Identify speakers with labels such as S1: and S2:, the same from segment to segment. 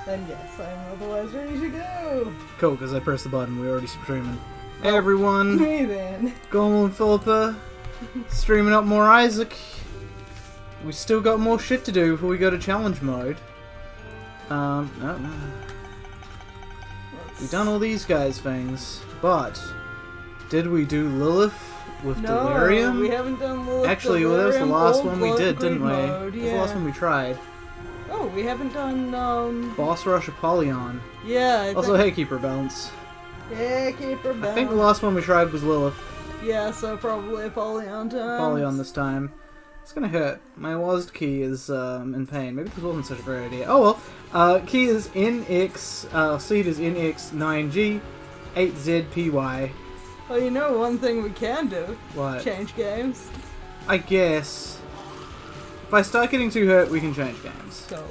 S1: then yes, I'm otherwise ready to go.
S2: Cool, because I pressed the button. We're already streaming. Hey everyone,
S1: Me then.
S2: Gomal and Philippa, streaming up more Isaac. We still got more shit to do before we go to challenge mode. No. We've done all these guys' things, but did we do Lilith with Delirium?
S1: No, we haven't done Lilith.
S2: Actually, well, that was the last one we did, didn't we?
S1: Mode,
S2: That was the last one we tried.
S1: Oh, we haven't done,
S2: Boss Rush Apollyon.
S1: Yeah,
S2: Also, hey, Keeper Balance.
S1: Yeah, Keeper Balance.
S2: I think the last one we tried was Lilith.
S1: Yeah, so probably Apollyon time.
S2: Apollyon this time. It's gonna hurt. My WASD key is in pain. Maybe this wasn't such a great idea. Oh well. Key is NX, seed is NX9G, 8ZPY.
S1: Well, you know one thing we can do.
S2: What?
S1: Change games.
S2: I guess. If I start getting too hurt, we can change games.
S1: So.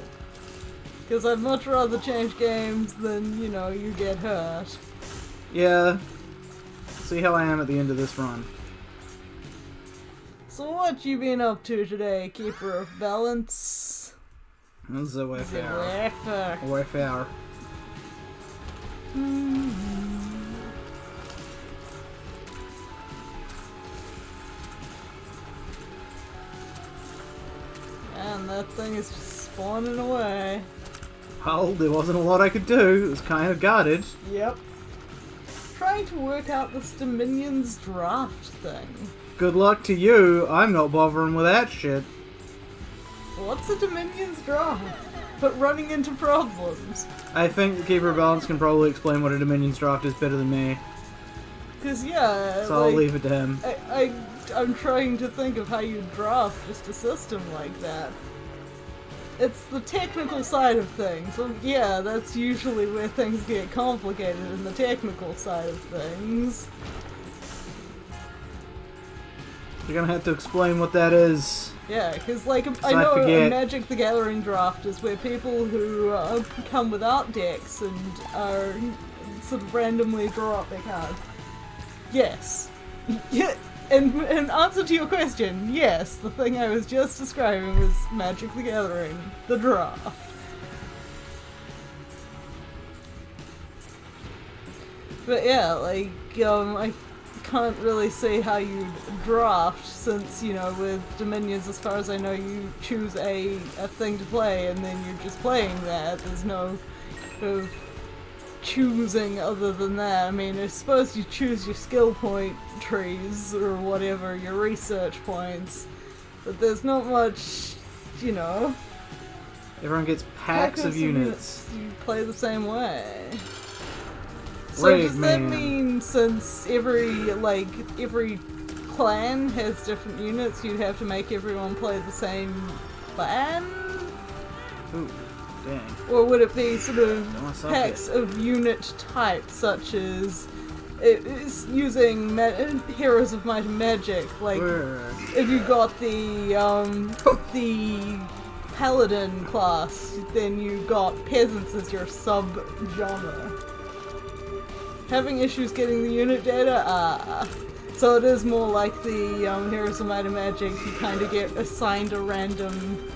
S1: Because I'd much rather change games than, you know, you get hurt.
S2: Yeah. See how I am at the end of this run.
S1: So what you been up to today, Keeper of Balance?
S2: The Wayfarer.
S1: The
S2: Wayfarer.
S1: And that thing is just spawning away.
S2: Well, there wasn't a lot I could do. It was kind of guarded.
S1: Yep. Trying to work out this Dominion's draft thing.
S2: Good luck to you. I'm not bothering with that shit.
S1: What's a Dominion's draft? But running into problems.
S2: I think the Keeper of Balance can probably explain what a Dominion's draft is better than me.
S1: Cause yeah,
S2: So I'll leave it to him.
S1: I'm trying to think of how you draft just a system like that. It's the technical side of things. Well, yeah, that's usually where things get complicated, in the technical side of things.
S2: You're gonna have to explain what that is.
S1: Yeah, because like I know a Magic the Gathering draft is where people who come without decks and are sort of randomly draw up their cards. Yes. Yeah. And in answer to your question, yes, the thing I was just describing was Magic the Gathering, the draft. But yeah, like, I can't really see how you'd draft, since, you know, with Dominions, as far as I know, you choose a thing to play, and then you're just playing that. There's no sort of choosing other than that. I mean, I suppose you choose your skill point trees or whatever, your research points, but there's not much, you know.
S2: Everyone gets packs of units.
S1: You play the same way. So does that mean, since every clan has different units, you'd have to make everyone play the same clan?
S2: Ooh. Dang.
S1: Or would it be sort of packs of unit type, such as it's using Heroes of Might and Magic? Like, if you got the Paladin class, then you got Peasants as your sub-genre. Having issues getting the unit data? So it is more like the Heroes of Might and Magic, you kind of get assigned a random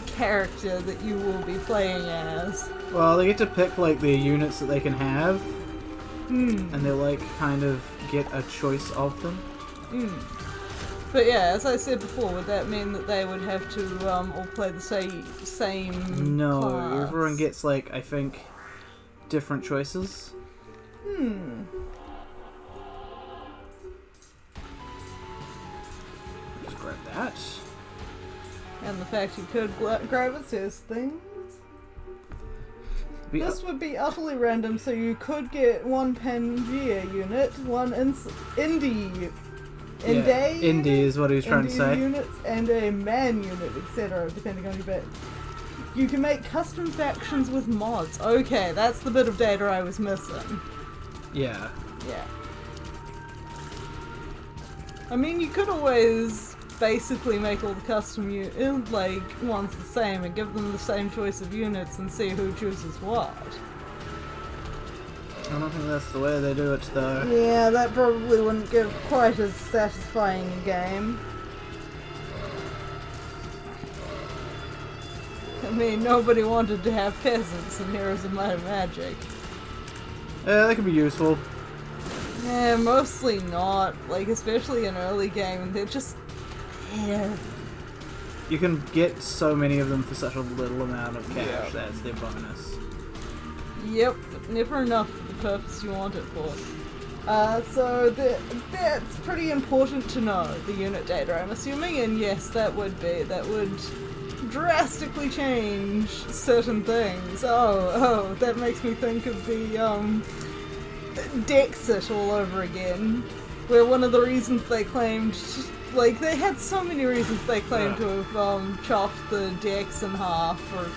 S1: character that you will be playing as.
S2: Well, they get to pick like the units that they can have, and they like kind of get a choice of them.
S1: But yeah, as I said before, would that mean that they would have to all play the same
S2: No,
S1: class?
S2: everyone gets like, I think, different choices. Just grab that.
S1: And the fact you could grab it says things. This would be utterly random, so you could get one Pangea unit, one Indie
S2: is what he was trying to say.
S1: Units, and a man unit, etc., depending on your bet. You can make custom factions with mods. Okay, that's the bit of data I was missing.
S2: Yeah.
S1: Yeah. I mean, you could always basically make all the custom ones the same and give them the same choice of units and see who chooses what.
S2: I don't think that's the way they do it, though.
S1: Yeah, that probably wouldn't give quite as satisfying a game. mean, nobody wanted to have peasants in Heroes of Might and Magic.
S2: That could be useful.
S1: Yeah, mostly not. Like, especially in early game, they're just there.
S2: You can get so many of them for such a little amount of cash.
S1: Yep.
S2: That's their bonus.
S1: Yep, but never enough for the purpose you want it for. So that's pretty important to know, the unit data, I'm assuming, and yes, that would drastically change certain things. Oh, that makes me think of the, Dexit all over again, where one of the reasons they claimed, like, they had so many reasons they claimed to have, chopped the Dex in half, or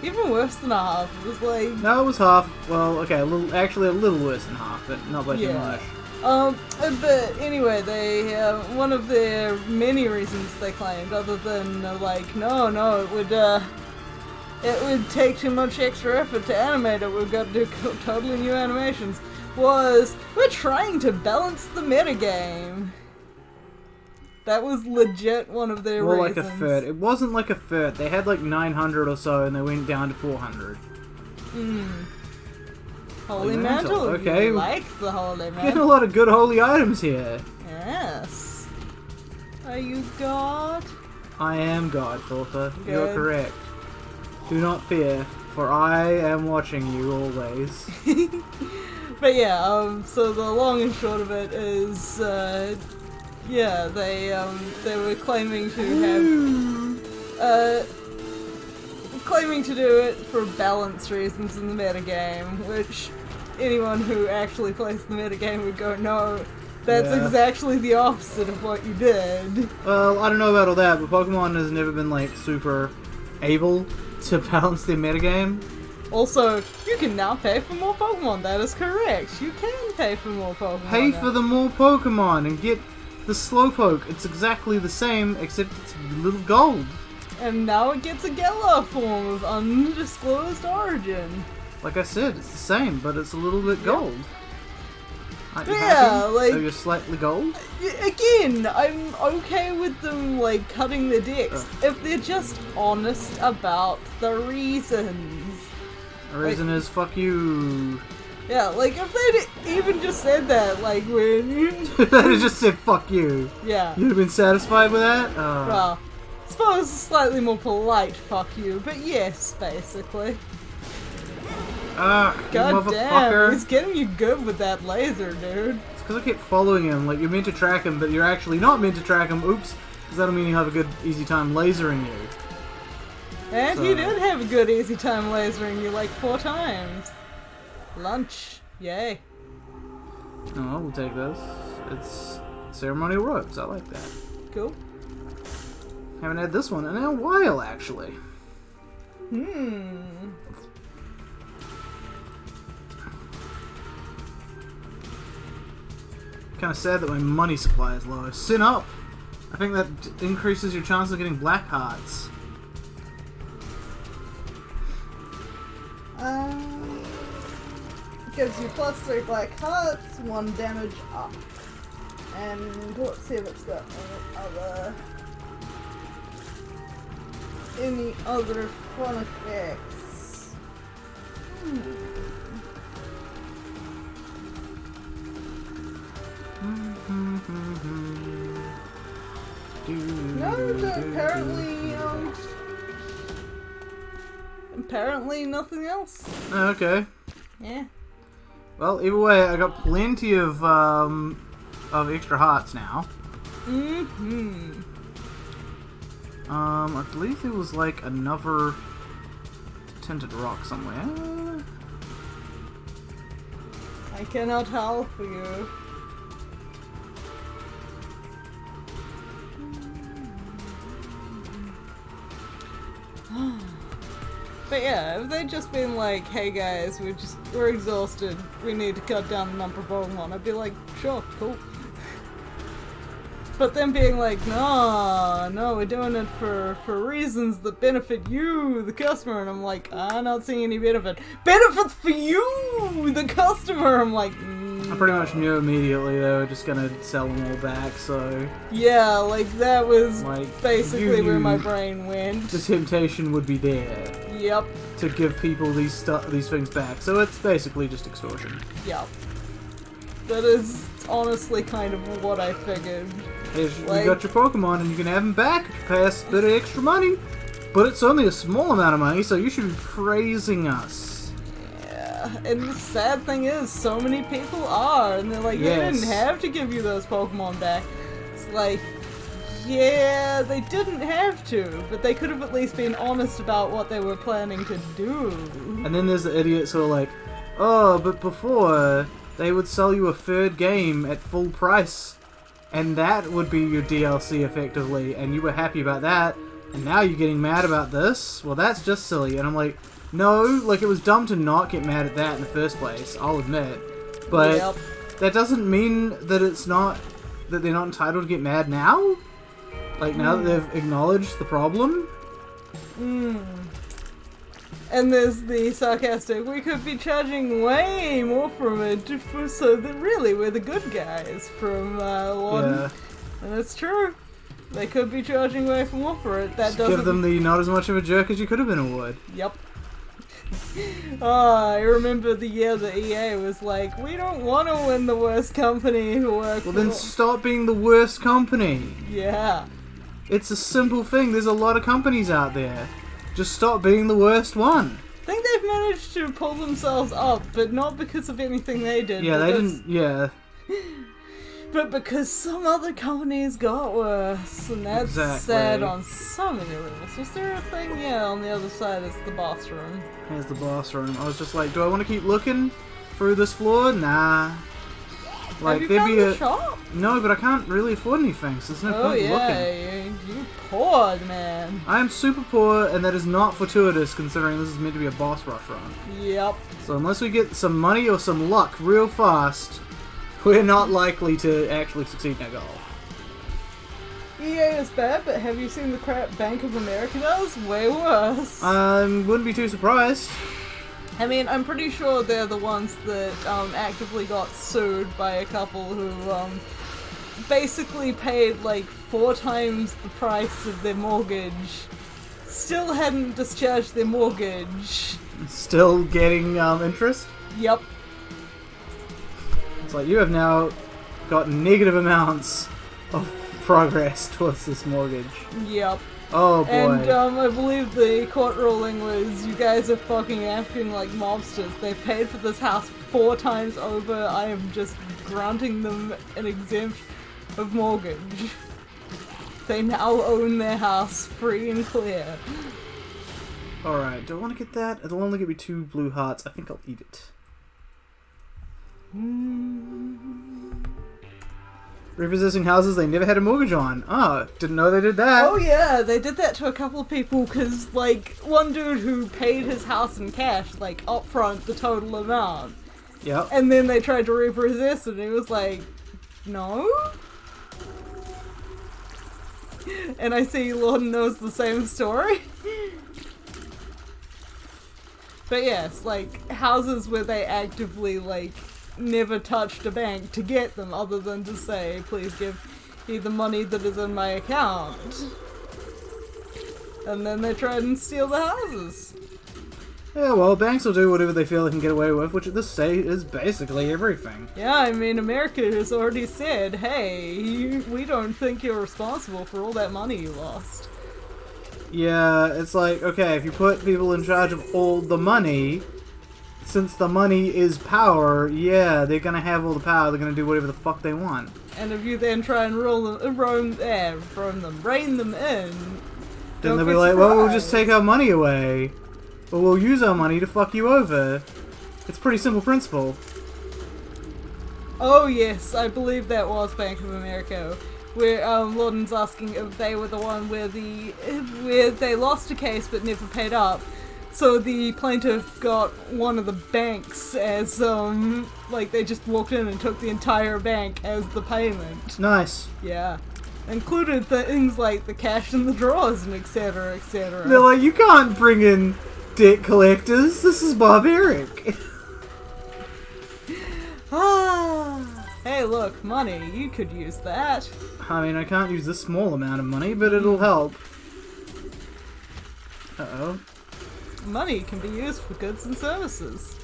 S1: even worse than half. It was like...
S2: No, it was half. Well, okay, a little worse than half, but not by too much.
S1: But anyway, they, one of their many reasons they claimed, other than, like, no, it would take too much extra effort to animate it, we've got to do totally new animations, was, we're trying to balance the metagame. That was legit one of their reasons.
S2: More like a third. It wasn't like a third. They had like 900 or so, and they went down to 400.
S1: Holy Mantle.
S2: Okay.
S1: You like the Holy Mantle.
S2: Getting a lot of good holy items here.
S1: Yes. Are you God?
S2: I am God, Thorpa.
S1: Good.
S2: You're correct. Do not fear, for I am watching you always.
S1: But yeah, so the long and short of it is, yeah, they were claiming to have, claiming to do it for balance reasons in the metagame, which anyone who actually plays the metagame would go, no, that's exactly the opposite of what you did.
S2: Well, I don't know about all that, but Pokemon has never been, like, super able to balance their metagame.
S1: Also, you can now pay for more Pokemon, that is correct. You can pay for more Pokemon.
S2: Pay for the more Pokemon and get the Slowpoke. It's exactly the same, except it's a little gold.
S1: And now it gets a Galar form of undisclosed origin.
S2: Like I said, it's the same, but it's a little bit gold. Aren't you
S1: Yeah,
S2: happy?
S1: like...
S2: So you're slightly gold?
S1: Again, I'm okay with them, like, cutting the decks if they're just honest about the reasons.
S2: The reason is, fuck you.
S1: Yeah, like, if they'd even just said that, like, when...
S2: They just said, fuck you.
S1: Yeah.
S2: You'd have been satisfied with that?
S1: Well, I suppose a slightly more polite fuck you, but yes, basically.
S2: God
S1: damn, he's getting you good with that laser, dude.
S2: It's because I kept following him. Like, you're meant to track him, but you're actually not meant to track him. Oops. Because that'll mean you have a good, easy time lasering you.
S1: And you did have a good, easy time lasering you, like, 4 times. Lunch. Yay.
S2: Oh, we'll take this. It's ceremonial ropes. I like that.
S1: Cool.
S2: Haven't had this one in a while, actually. Kind of sad that my money supply is low. Sin up! I think that increases your chance of getting black hearts.
S1: Gives you +3 black hearts, 1 damage up. And let's see if it's got any other fun effects. No, apparently nothing else.
S2: Okay.
S1: Yeah.
S2: Well, either way, I got plenty of extra hearts now. I believe there was like another tinted rock somewhere.
S1: I cannot help you. But yeah, if they'd just been like, hey guys, we're exhausted, we need to cut down the number of Pokemon, I'd be like, sure, cool. But then being like, no, we're doing it for reasons that benefit you, the customer, and I'm like, I'm not seeing any benefit. Benefits for you, the customer! I'm like,
S2: I pretty much knew immediately they were just gonna sell them all back, so...
S1: Yeah, like, that was
S2: like,
S1: basically
S2: you
S1: where my
S2: knew
S1: brain went.
S2: the temptation would be there
S1: Yep,
S2: to give people these things back, so it's basically just extortion.
S1: yep. That is honestly kind of what I figured.
S2: You
S1: Like-
S2: got your Pokemon and you can have them back if you pay us a bit of extra money. But it's only a small amount of money, so you should be praising us.
S1: Yeah, and the sad thing is, so many people are, and they're like,
S2: Yes.
S1: they didn't have to give you those Pokemon back. It's like, yeah, they didn't have to, but they could have at least been honest about what they were planning to do.
S2: And then there's the idiots who are like, oh, but before, they would sell you a third game at full price. And that would be your DLC, effectively, and you were happy about that. And now you're getting mad about this? Well, that's just silly. And I'm like, no, like, it was dumb to not get mad at that in the first place, I'll admit. But
S1: Yep.
S2: that doesn't mean that it's not, that they're not entitled to get mad now? Like, now that they've acknowledged the problem?
S1: And there's the sarcastic, we could be charging way more from it, so that really we're the good guys from one.
S2: Yeah.
S1: And it's true. They could be charging way more for it. That
S2: Just
S1: doesn't...
S2: give them the not as much of a jerk as you could have been award.
S1: Yep. I remember the year that EA was like, we don't want to win the worst company who work
S2: Well, then stop being the worst company.
S1: Yeah.
S2: It's a simple thing. There's a lot of companies out there. Just stop being the worst one.
S1: I think they've managed to pull themselves up, but not because of anything they did.
S2: Yeah,
S1: but
S2: they
S1: that's-
S2: didn't. Yeah,
S1: But because some other companies got worse, and that's
S2: Exactly.
S1: sad on so many levels. Was there a thing? Yeah, on the other side is the bathroom.
S2: here's the boss room. I was just like, do I want to keep looking through this floor? Nah. Like,
S1: Have you found the shop?
S2: No, but I can't really afford anything, so there's no
S1: Oh
S2: point looking.
S1: yeah, you poor man.
S2: I am super poor, and that is not fortuitous considering this is meant to be a boss rush run.
S1: Yep.
S2: So unless we get some money or some luck real fast, we're not likely to actually succeed in our goal.
S1: EA is bad, but have you seen the crap Bank of America does? Way worse.
S2: Wouldn't be too surprised.
S1: I mean, I'm pretty sure they're the ones that actively got sued by a couple who basically paid like 4 times the price of their mortgage. Still hadn't discharged their mortgage.
S2: Still getting interest?
S1: Yep.
S2: It's like you have now got negative amounts of progress towards this mortgage.
S1: Yep.
S2: Oh boy.
S1: And I believe the court ruling was, you guys are fucking acting like mobsters. They've paid for this house 4 times over. I am just granting them an exemption of mortgage. They now own their house free and clear.
S2: Alright, do I want to get that? It'll only give me 2 blue hearts. I think I'll eat it. Repossessing houses they never had a mortgage on. Oh, didn't know they did that.
S1: Oh yeah, they did that to a couple of people because, like, one dude who paid his house in cash, like, upfront the total amount.
S2: Yep.
S1: And then they tried to repossess it and he was like, no? And I see Lawton knows the same story. But yes, like, houses where they actively, like, never touched a bank to get them other than to say, please give me the money that is in my account. And then they tried and steal the houses.
S2: Yeah, well, banks will do whatever they feel they can get away with, which at this state is basically everything.
S1: Yeah, I mean, America has already said, hey, we don't think you're responsible for all that money you lost.
S2: Yeah, it's like, okay, if you put people in charge of all the money, since the money is power, yeah, they're gonna have all the power, they're gonna do whatever the fuck they want.
S1: And if you then try and rein them in,
S2: Then they'll be like, well, we'll just take our money away. Or we'll use our money to fuck you over. It's a pretty simple principle.
S1: Oh yes, I believe that was Bank of America, where Lawton's asking if they were the one where they lost a case but never paid up. So the plaintiff got one of the banks as like they just walked in and took the entire bank as the payment.
S2: Nice.
S1: Yeah. Included things like the cash in the drawers and etc, etc.
S2: They're like, you can't bring in debt collectors. This is barbaric.
S1: Ah! Hey, look, money. You could use that.
S2: I mean, I can't use this small amount of money, but it'll help. Uh-oh.
S1: Money can be used for goods and services.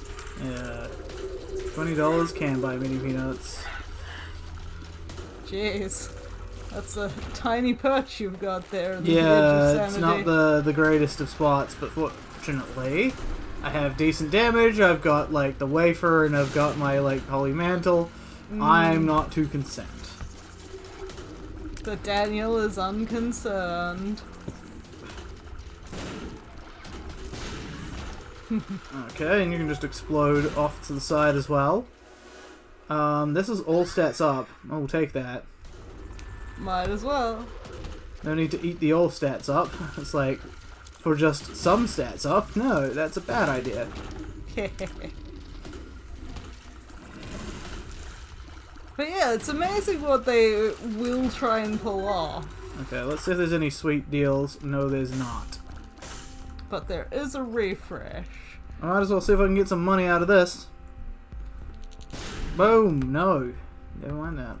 S2: Yeah. $20 can buy mini peanuts.
S1: Jeez. That's a tiny perch you've got there. The
S2: Yeah,
S1: edge of
S2: it's not the greatest of spots, but fortunately, I have decent damage. I've got like the wafer, and I've got my like holy mantle. I'm not too concerned.
S1: But Daniel is unconcerned.
S2: Okay, and you can just explode off to the side as well. This is all stats up. I'll take that.
S1: Might as well.
S2: No need to eat the all stats up. It's like, for just some stats up? No, that's a bad idea.
S1: But yeah, it's amazing what they will try and pull off.
S2: Okay, let's see if there's any sweet deals. No, there's not.
S1: But there is a refresh.
S2: I might as well see if I can get some money out of this. Boom! No. Never mind that.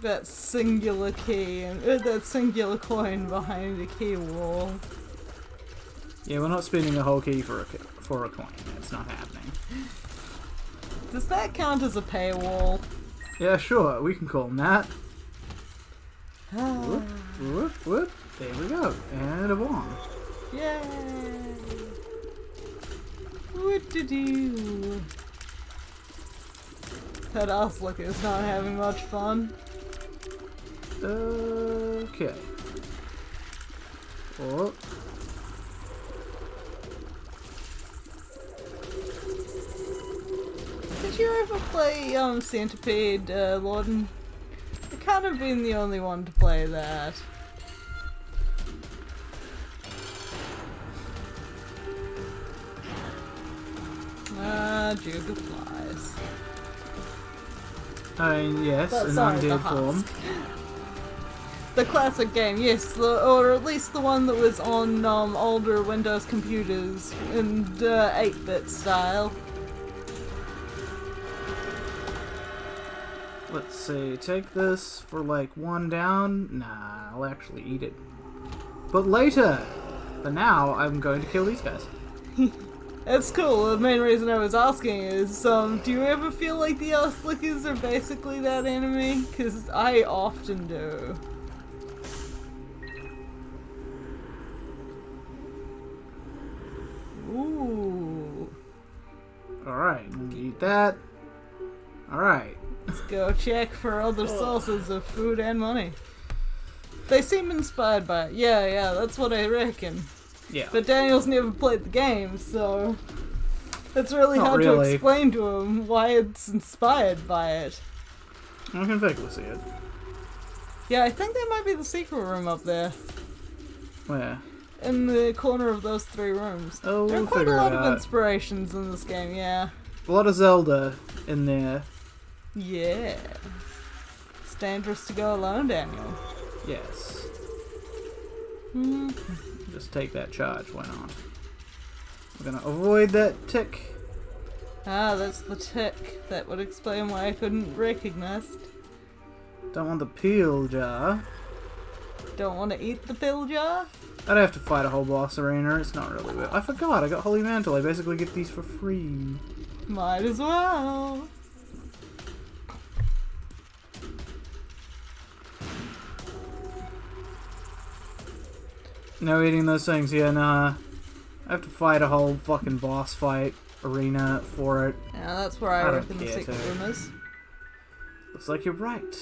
S1: That singular key and that singular coin behind a key wall.
S2: Yeah, we're not spending a whole key for a coin. That's not happening.
S1: Does that count as a paywall?
S2: Yeah, sure. We can call them that. Whoop, whoop, whoop. There we go. And a bomb.
S1: Yay! What to do? That Oslick is not having much fun.
S2: Okay. Oh.
S1: Did you ever play Centipede, Lorden? I've kind of been the only one to play that. Juke of Flies.
S2: I mean, yes,
S1: But
S2: an
S1: sorry, the
S2: undead form.
S1: husk. The classic game, yes, or at least the one that was on older Windows computers in 8-bit style.
S2: Let's see, take this for like 1 down. Nah, I'll actually eat it. But later! For now, I'm going to kill these guys.
S1: That's cool. The main reason I was asking is, do you ever feel like the Oslickers are basically that enemy? Because I often do. Ooh.
S2: Alright, eat that. Alright.
S1: Let's go check for other sources of food and money. They seem inspired by it. Yeah, that's what I reckon.
S2: Yeah.
S1: But Daniel's never played the game, so it's really
S2: Not
S1: hard to
S2: really.
S1: explain to him why it's inspired by it.
S2: I can vaguely see it.
S1: Yeah, I think that might be the secret room up there.
S2: Where?
S1: In the corner of those 3 rooms.
S2: Oh,
S1: There are
S2: we'll
S1: quite a
S2: figure
S1: lot
S2: it
S1: of
S2: out.
S1: inspirations in this game, yeah.
S2: A lot of Zelda in there.
S1: Yeah. It's dangerous to go alone, Daniel.
S2: Yes.
S1: Hmm.
S2: Just take that charge, why not? We're gonna avoid that tick.
S1: Ah, that's the tick. That would explain why I couldn't recognize it.
S2: Don't want the peel jar.
S1: Don't want to eat the pill jar?
S2: I'd have to fight a whole boss arena, it's not really worth it. I forgot, I got Holy Mantle, I basically get these for free.
S1: Might as well.
S2: No eating those things, yeah, nah. I have to fight a whole fucking boss fight arena for it.
S1: Yeah, that's where I
S2: I don't
S1: reckon the
S2: care
S1: secret
S2: to.
S1: room is.
S2: Looks like you're right.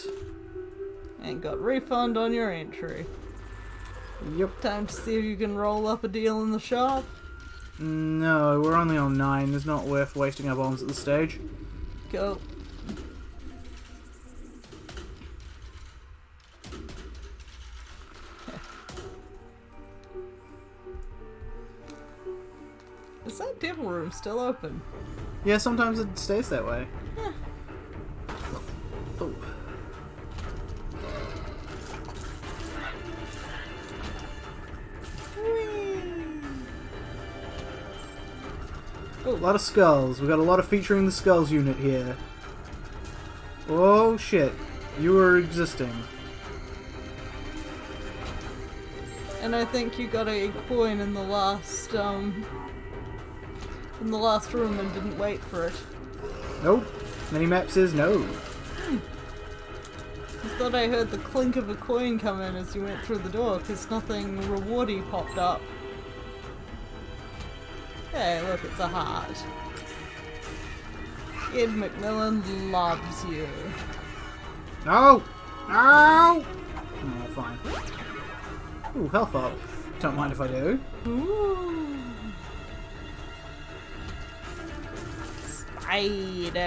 S1: And got refund on your entry.
S2: Yep.
S1: Time to see if you can roll up a deal in the shop.
S2: No, we're only on 9. It's not worth wasting our bombs at this stage.
S1: Go. Is that devil room still open?
S2: Yeah, sometimes it stays that way. Oh. lot of skulls. We got a lot of featuring the skulls unit here. Oh shit. You are existing.
S1: And I think you got a coin in the last room and didn't wait for it.
S2: Nope. Minimap says no.
S1: I thought I heard the clink of a coin come in as you went through the door, because nothing rewardy popped up. Hey, look, it's a heart. Ed McMillan loves you.
S2: No! No! Oh, fine. Ooh, health up. Don't mind if I do.
S1: Ooh. Spiders.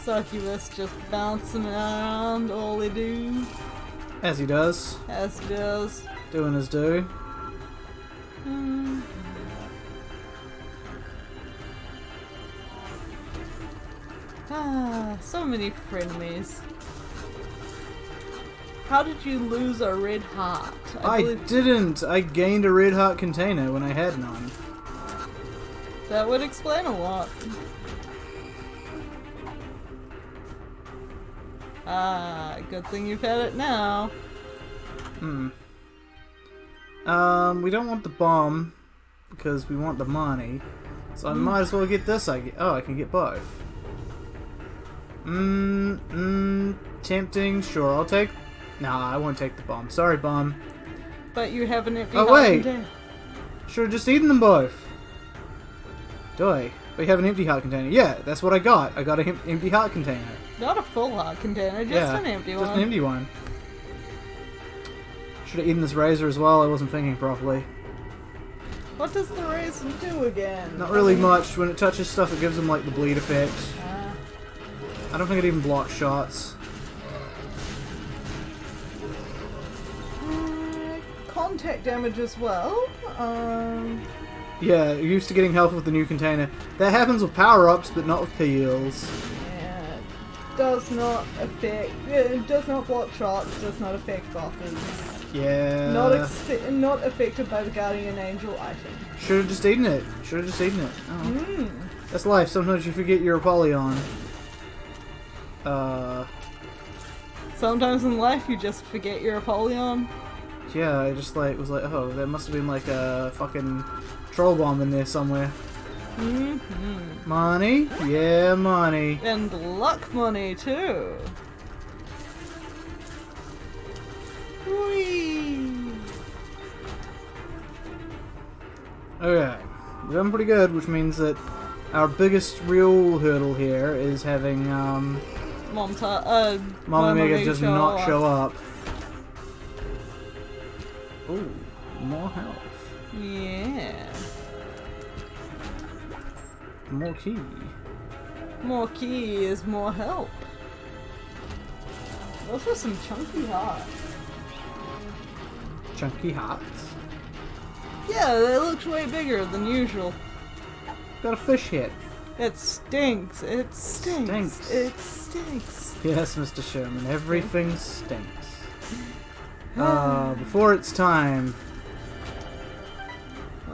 S1: Succubus just bouncing around, all they do.
S2: As he does.
S1: As he does.
S2: Doing his do.
S1: Ah, so many friendlies. How did you lose a red heart?
S2: I didn't! I gained a red heart container when I had none.
S1: That would explain a lot. Ah, good thing you've had it now.
S2: We don't want the bomb because we want the money. So I might as well get this. I can get both. Tempting. Sure, I'll take. Nah, I won't take the bomb. Sorry, bomb.
S1: But you have an empty
S2: Oh
S1: heart
S2: wait!
S1: container.
S2: Should have just eaten them both. Do I? We have an empty heart container. Yeah, that's what I got. I got an empty heart container.
S1: Not a full heart container, just an empty one.
S2: Just an empty one. Should have eaten this razor as well. I wasn't thinking properly.
S1: What does the razor do again?
S2: Not really much. When it touches stuff, it gives them like the bleed effect.
S1: Ah.
S2: I don't think it even blocks shots.
S1: Contact damage as well.
S2: Yeah, you're used to getting health with the new container. That happens with power-ups, but not with heals.
S1: Yeah, does not affect. It does not block shots. Does not affect buffers.
S2: Yeah.
S1: Not affected by the guardian angel item.
S2: Should have just eaten it. Should have just eaten it. Oh. That's life. Sometimes you forget you're Apollyon.
S1: Sometimes in life you just forget you're Apollyon.
S2: Yeah, I just was like, oh, there must have been like a fucking troll bomb in there somewhere. Money? Yeah, money.
S1: And luck money too. Whee!
S2: Okay, we're doing pretty good, which means that our biggest real hurdle here is having
S1: Mama
S2: Mega does not show up. Ooh, more health.
S1: Yeah.
S2: More key.
S1: More key is more help. Those were some chunky hearts.
S2: Chunky hearts?
S1: Yeah, they looked way bigger than usual.
S2: Got a fish head.
S1: It stinks. It stinks.
S2: Stinks.
S1: It stinks.
S2: Yes, Mr. Sherman, everything stinks. Before it's time.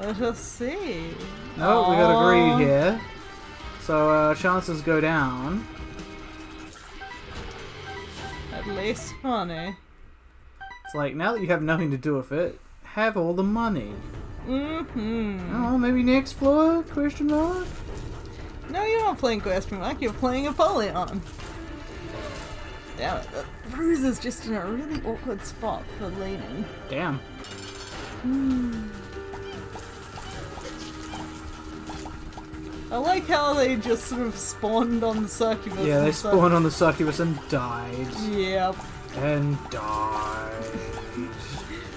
S1: Let us see.
S2: No, we got a greed here. So chances go down.
S1: At least money.
S2: It's like, now that you have nothing to do with it, have all the money. Oh, maybe next floor? Question mark?
S1: No, you're not playing question mark, you're playing Apollyon. Damn it, the bruise is just in a really awkward spot for leaning.
S2: Damn.
S1: I like how they just sort of spawned on the succubus.
S2: Yeah, they spawned on the succubus and died.
S1: Yep.
S2: And died.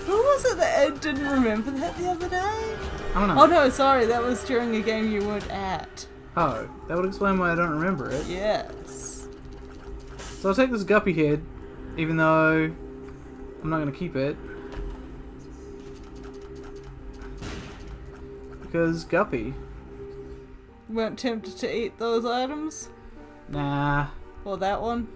S1: Who was it that Ed didn't remember that the other day?
S2: I don't know.
S1: Oh no, sorry, that was during a game you weren't at.
S2: Oh, that would explain why I don't remember it.
S1: Yes.
S2: So I'll take this guppy head, even though I'm not going to keep it. Because guppy.
S1: You weren't tempted to eat those items?
S2: Nah.
S1: Or that one?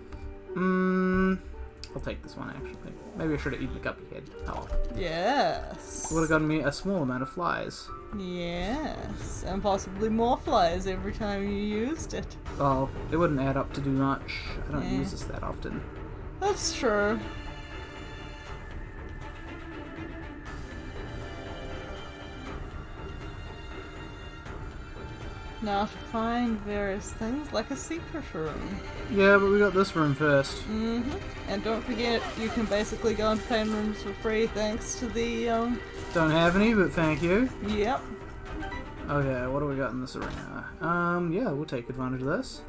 S2: I'll take this one, actually. Maybe I should have eaten the guppy head. Oh.
S1: Yes.
S2: Would have gotten me a small amount of flies.
S1: Yes. And possibly more flies every time you used it.
S2: Well, it wouldn't add up to do much. I don't use this that often.
S1: That's true. Now to find various things like a secret room.
S2: Yeah, but we got this room first.
S1: And don't forget, you can basically go into pain rooms for free thanks to the,
S2: Don't have any, but thank you.
S1: Yep.
S2: Okay, what do we got in this arena? Yeah, we'll take advantage of this.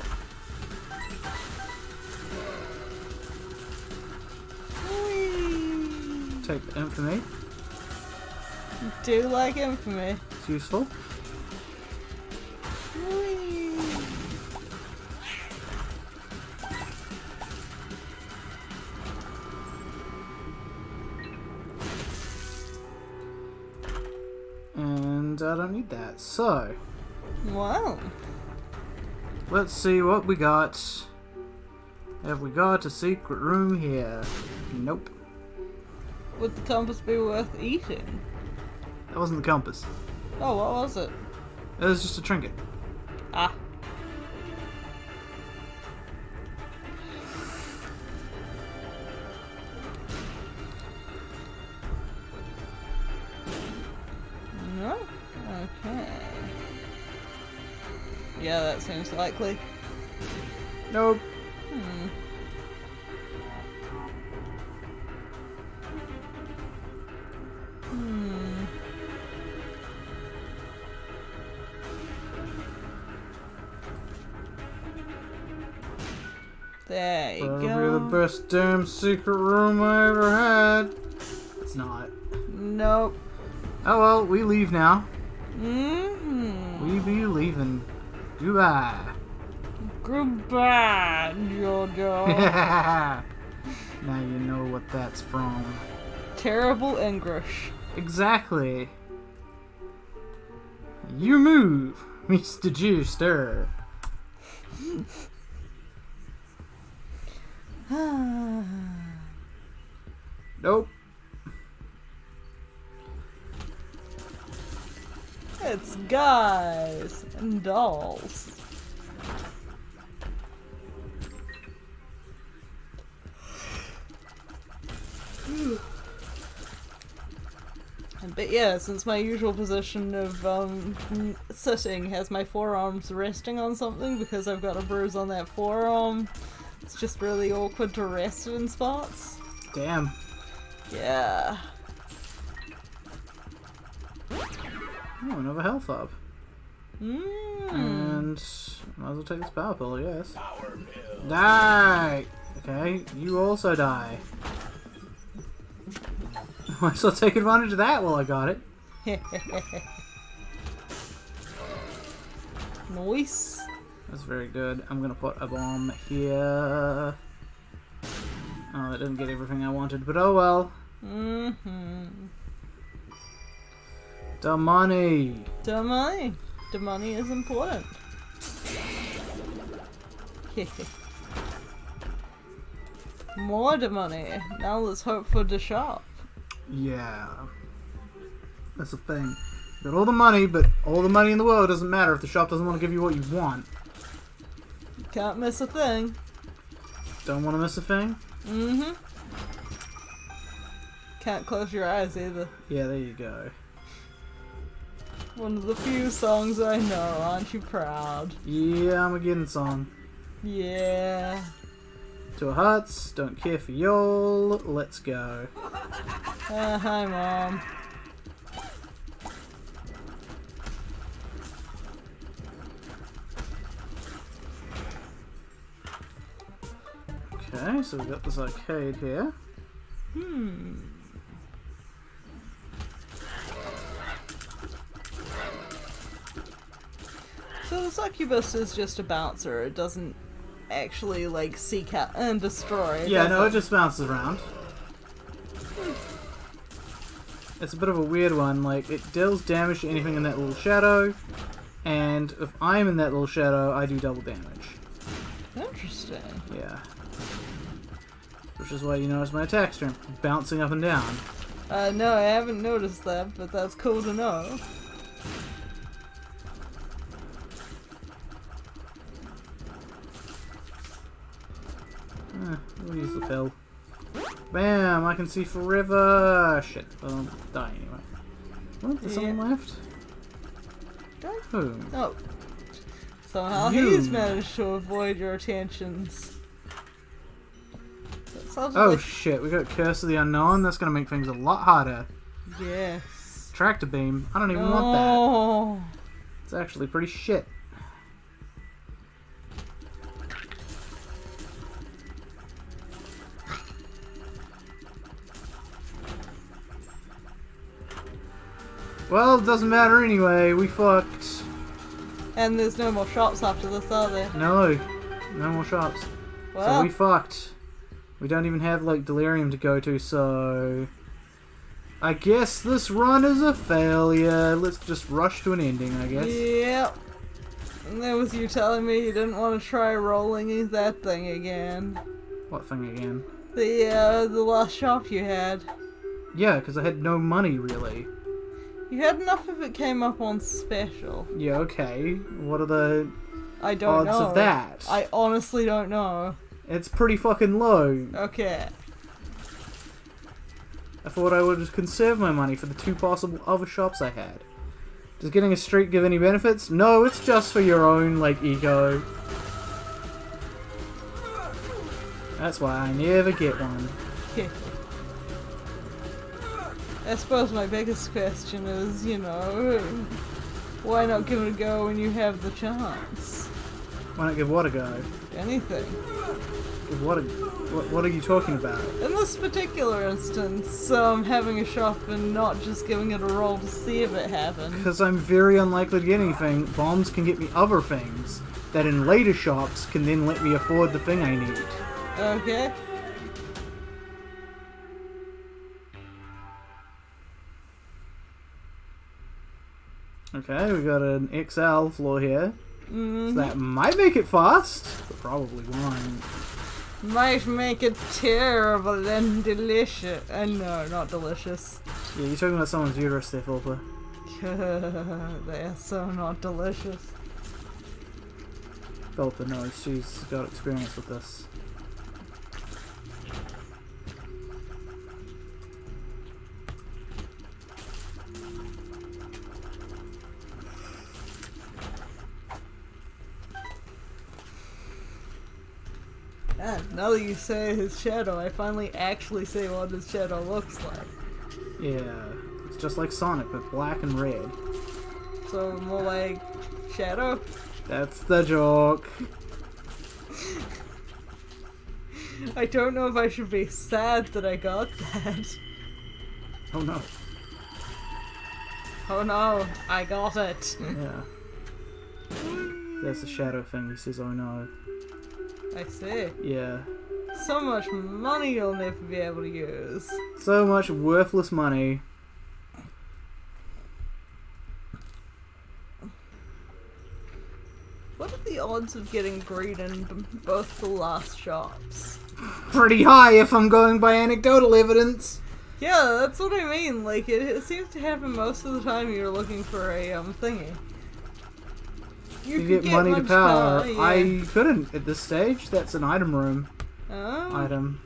S1: Whee!
S2: Take the infamy.
S1: Do like infamy.
S2: It's useful.
S1: Whee!
S2: And I don't need that, so...
S1: Wow.
S2: Let's see what we got. Have we got a secret room here? Nope.
S1: Would the compass be worth eating?
S2: That wasn't the compass.
S1: Oh, what was it?
S2: It was just a trinket.
S1: Ah. No? Okay. Yeah, that seems likely.
S2: Nope.
S1: Hmm. Hmm. There you
S2: That'll
S1: go.
S2: be the best damn secret room I ever had. It's not.
S1: Nope.
S2: Oh well, we leave now.
S1: Mm-hmm.
S2: We be leaving. Goodbye.
S1: Goodbye, Jojo.
S2: Now you know what that's from.
S1: Terrible English.
S2: Exactly. You move, Mr. Juicer. Nope.
S1: It's guys and dolls. But yeah, since my usual position of sitting has my forearms resting on something because I've got a bruise on that forearm, it's just really awkward to rest in spots.
S2: Damn.
S1: Yeah.
S2: Oh, another health up. And might as well take this power pill, I guess. Die! Okay, you also die. Might as well take advantage of that while I got it.
S1: Nice.
S2: That's very good. I'm gonna put a bomb here. Oh, that didn't get everything I wanted, but oh well. The money!
S1: The money. The money is important. More the money. Now let's hope for the shop.
S2: Yeah. That's the thing. Got all the money, but all the money in the world doesn't matter if the shop doesn't want to give you what you want.
S1: You can't miss a thing.
S2: Don't want to miss a thing?
S1: Can't close your eyes either.
S2: Yeah, there you go.
S1: One of the few songs I know, aren't you proud?
S2: Yeah, I'm a getting song.
S1: Yeah.
S2: To our hearts, don't care for y'all, let's go.
S1: Hi, Mom.
S2: Okay, so we've got this arcade here.
S1: So the succubus is just a bouncer. It doesn't actually, like, seek out and destroy.
S2: Yeah, no, it
S1: does
S2: just bounces around. It's a bit of a weird one, like, it deals damage to anything in that little shadow, and if I'm in that little shadow, I do double damage.
S1: Interesting.
S2: Yeah. Which is why you notice my attack strength bouncing up and down.
S1: No, I haven't noticed that, but that's cool to know.
S2: We'll use the pill. Bam! I can see forever! Shit, I'll die anyway. What? There's someone left? Who?
S1: Oh. Somehow
S2: You.
S1: he's managed to avoid your attentions.
S2: Oh
S1: Like...
S2: shit, we got Curse of the Unknown. That's gonna make things a lot harder.
S1: Yes.
S2: Tractor Beam. I don't even want
S1: that.
S2: It's actually pretty shit. Well, it doesn't matter anyway. We fucked.
S1: And there's no more shops after this, are there?
S2: No. No more shops.
S1: Well,
S2: so we fucked. We don't even have, like, Delirium to go to, so... I guess this run is a failure. Let's just rush to an ending, I guess.
S1: Yep. And there was you telling me you didn't want to try rolling that thing again.
S2: What thing again?
S1: The last shop you had.
S2: Yeah, because I had no money, really.
S1: You had enough if it came up on special.
S2: Yeah, okay. What are the
S1: I don't
S2: odds
S1: know.
S2: of that?
S1: I honestly don't know.
S2: It's pretty fucking low.
S1: Okay.
S2: I thought I would just conserve my money for the two possible other shops I had. Does getting a streak give any benefits? No, it's just for your own, like, ego. That's why I never get one.
S1: I suppose my biggest question is, you know, why not give it a go when you have the chance?
S2: Why not give what a go?
S1: Anything.
S2: Give what are you talking about?
S1: In this particular instance, having a shop and not just giving it a roll to see if it happens.
S2: Because I'm very unlikely to get anything. Bombs can get me other things that in later shops can then let me afford the thing I need.
S1: Okay.
S2: Okay, we got an XL floor here.
S1: Mm-hmm.
S2: So that might make it fast, but probably won't.
S1: Might make it terrible and delicious. No, not delicious.
S2: Yeah, you're talking about someone's uterus there, Philippa.
S1: They are so not delicious.
S2: Philippa knows, she's got experience with this.
S1: And now that you say his shadow, I finally actually say what his shadow looks like.
S2: Yeah, it's just like Sonic, but black and red.
S1: So more like Shadow?
S2: That's the joke.
S1: I don't know if I should be sad that I got that.
S2: Oh no.
S1: Oh no, I got it.
S2: Yeah. That's the shadow thing, he says, oh no.
S1: I see.
S2: Yeah.
S1: So much money you'll never be able to use.
S2: So much worthless money.
S1: What are the odds of getting greed in both the last shops?
S2: Pretty high if I'm going by anecdotal evidence.
S1: Yeah, that's what I mean. Like, it seems to happen most of the time you're looking for a, thingy.
S2: You get money to power.
S1: Yeah.
S2: I couldn't at this stage. That's an item room.
S1: Oh.
S2: Item.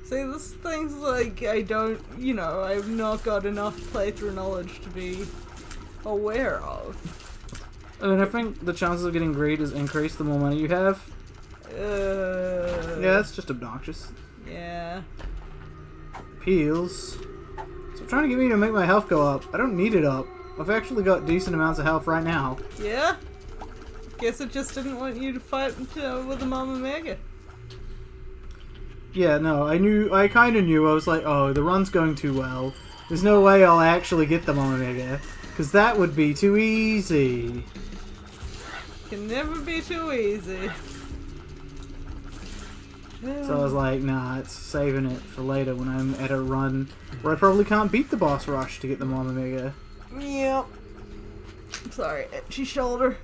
S1: See, this thing's like, I don't, I've not got enough playthrough knowledge to be aware of.
S2: And I think the chances of getting greed is increased the more money you have. Yeah, it's just obnoxious.
S1: Yeah.
S2: Peels. So trying to get me to make my health go up. I don't need it up. I've actually got decent amounts of health right now.
S1: Yeah? Guess it just didn't want you to fight with the Mama Mega.
S2: Yeah, no, I kinda knew. I was like, oh, the run's going too well. There's no way I'll actually get the Mama Mega. Because that would be too easy.
S1: Can never be too easy.
S2: So I was like, nah, it's saving it for later when I'm at a run where I probably can't beat the boss rush to get the Mama Mega.
S1: Yep. Sorry, itchy shoulder.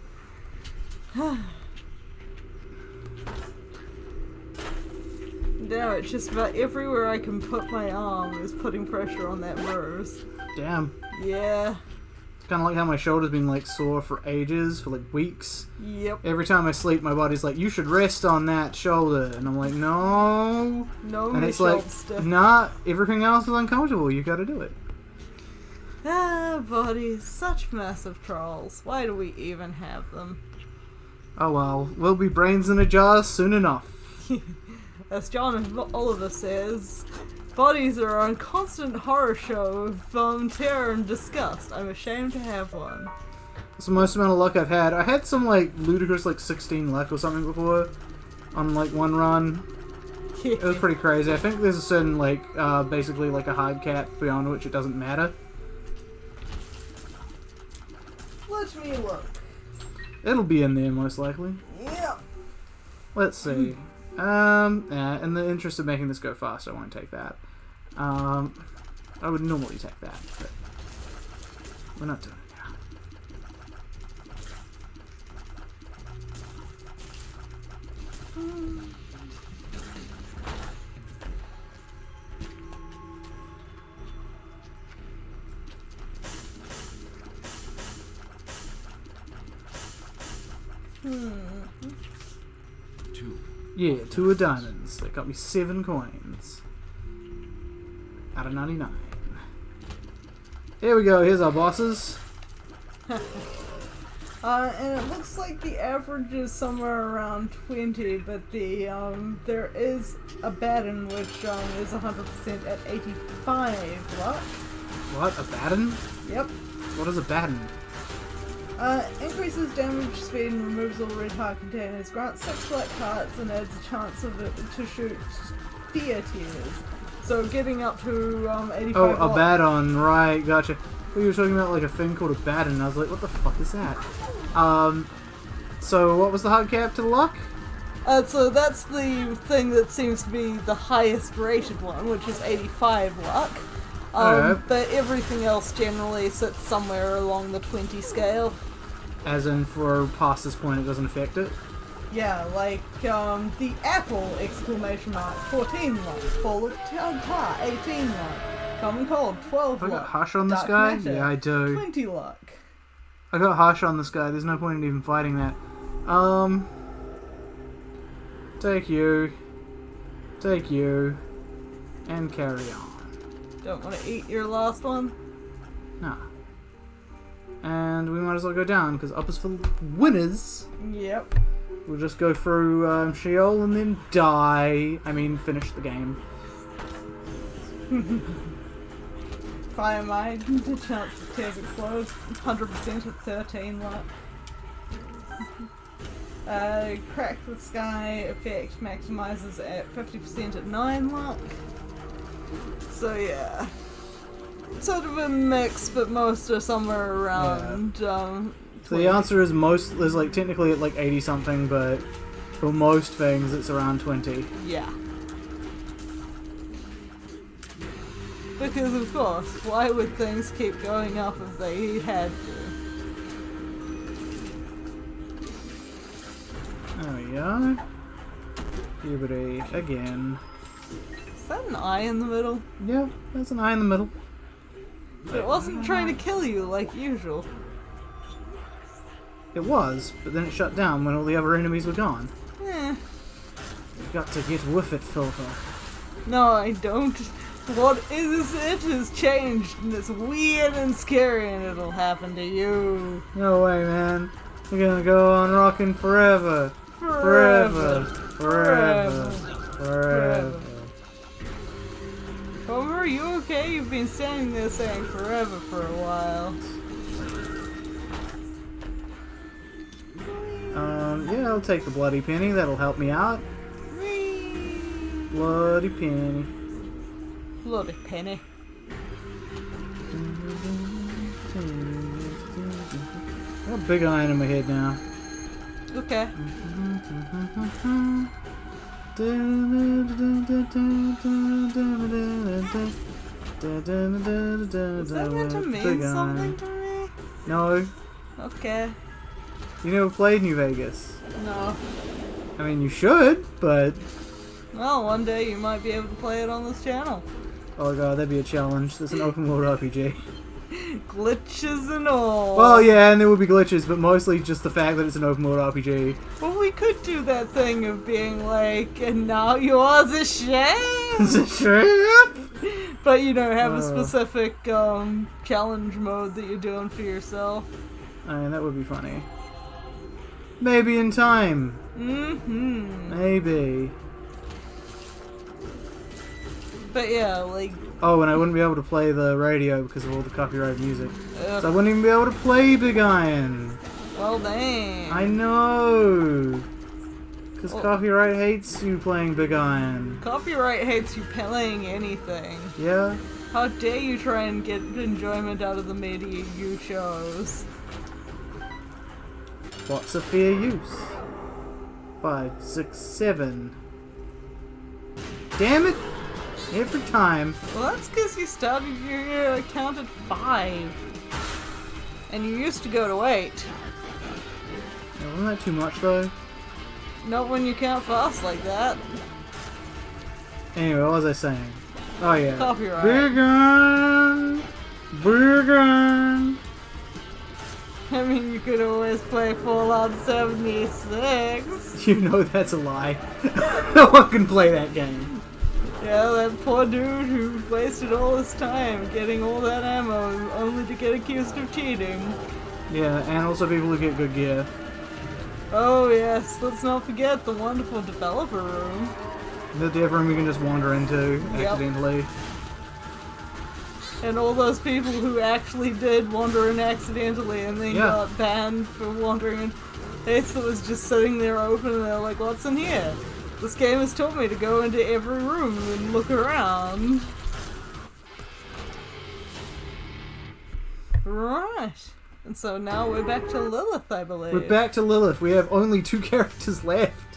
S1: No, it's just about everywhere I can put my arm is putting pressure on that bruise.
S2: Damn.
S1: Yeah.
S2: It's kind of like how my shoulder's been like sore for ages, for like weeks.
S1: Yep.
S2: Every time I sleep, my body's like, you should rest on that shoulder. And I'm like, no.
S1: No,
S2: and it's like, nah, everything else is uncomfortable. You gotta do it.
S1: Ah, bodies. Such massive trolls. Why do we even have them?
S2: Oh well, we'll be brains in a jar soon enough.
S1: As John Oliver says, bodies are a constant horror show of terror and disgust. I'm ashamed to have one.
S2: That's the most amount of luck I've had. I had some like ludicrous like 16 luck or something before on like one run. It was pretty crazy. I think there's a certain like basically like a hard cap beyond which it doesn't matter.
S1: Let me look.
S2: It'll be in there most likely.
S1: Yeah.
S2: Let's see. In the interest of making this go fast, I won't take that. I would normally take that, but we're not doing it now. Yeah, 2 of diamonds. That got me 7 coins. Out of 99. Here we go, here's our bosses.
S1: And it looks like the average is somewhere around 20, but the there is a baton which is 100% at 85 luck.
S2: What? A baton?
S1: Yep.
S2: What is a baton?
S1: Increases damage speed and removes all red heart containers, grants 6 black hearts and adds a chance of it to shoot fear tears. So getting up to 85
S2: Oh, a baton, right, gotcha. We were talking about like a thing called a baton, and I was like, what the fuck is that? So what was the hard cap to the luck?
S1: So that's the thing that seems to be the highest rated one, which is 85 luck. But everything else generally sits somewhere along the 20 scale.
S2: As in, for past this point, it doesn't affect it?
S1: Yeah, like, the apple, exclamation mark, 14 luck. Ball of tar, 18 luck. Common cold, 12
S2: I
S1: luck.
S2: got Hush on this
S1: Dark
S2: guy?
S1: matter,
S2: Yeah, I do.
S1: 20 luck.
S2: I got Hush on this guy, there's no point in even fighting that. Take you. Take you. And carry on.
S1: Don't want to eat your last one?
S2: Nah. And we might as well go down, because up is for winners.
S1: Yep.
S2: We'll just go through Sheol and then die. I mean, finish the game.
S1: Fire Mine, the chance to tears explodes, 100% at 13 luck. Crack the Sky effect maximizes at 50% at 9 luck. So yeah. Sort of a mix, but most are somewhere around,
S2: So the answer is most, there's like technically at like 80 something, but for most things it's around 20.
S1: Yeah. Because of course, why would things keep going up if they had to?
S2: There we go. Puberty again.
S1: Is that an eye in the middle?
S2: Yeah, there's an eye in the middle.
S1: But it wasn't trying to kill you like usual.
S2: It was, but then it shut down when all the other enemies were gone.
S1: Eh.
S2: You got to get with it, Philippa.
S1: No, I don't. What is it has changed and it's weird and scary and it'll happen to you.
S2: No way, man. We're gonna go on rocking forever. Forever. Forever. Forever.
S1: Homer, are you okay? You've been standing there saying forever for a while.
S2: Yeah, I'll take the bloody penny. That'll help me out.
S1: Whee!
S2: Bloody penny.
S1: Bloody penny.
S2: I got a big iron in my head now.
S1: Okay. Is that meant to mean something to me?
S2: No.
S1: Okay.
S2: You never played New Vegas?
S1: No.
S2: I mean, you should, but...
S1: Well, one day you might be able to play it on this channel.
S2: Oh god, that'd be a challenge. There's an open world RPG.
S1: Glitches and all.
S2: Well, yeah, and there will be glitches, but mostly just the fact that it's an open world RPG.
S1: Well, we could do that thing of being like, and now yours is shame. But, you know, have a specific challenge mode that you're doing for yourself.
S2: I mean, that would be funny. Maybe in time.
S1: Mm-hmm.
S2: Maybe.
S1: But yeah, like...
S2: Oh, and I wouldn't be able to play the radio because of all the copyrighted music.
S1: Ugh.
S2: So I wouldn't even be able to play Big Iron.
S1: Well, dang.
S2: I know. Because
S1: Well,
S2: copyright hates you playing Big Iron.
S1: copyright hates you playing anything.
S2: Yeah?
S1: How dare you try and get enjoyment out of the media you chose?
S2: What's a fair use? 5, 6, 7. Damn it! Every time.
S1: Well, that's because you started your account at 5. And you used to go to 8.
S2: Yeah, wasn't that too much though?
S1: Not when you count fast like that.
S2: Anyway, what was I saying? Oh yeah.
S1: Copyright.
S2: Big Iron! Big Iron!
S1: I mean, you could always play Fallout 76.
S2: You know that's a lie. No one can play that game.
S1: Yeah, that poor dude who wasted all his time getting all that ammo only to get accused of cheating.
S2: Yeah, and also people who get good gear.
S1: Oh yes, let's not forget the wonderful developer room.
S2: The dev room you can just wander into
S1: Yep.
S2: accidentally.
S1: And all those people who actually did wander in accidentally and then
S2: Yeah.
S1: got banned for wandering in. Place that was just sitting there open and they're like, what's in here? This game has taught me to go into every room and look around. Right. And so now we're back to Lilith, I believe.
S2: We're back to Lilith. We have only 2 characters left.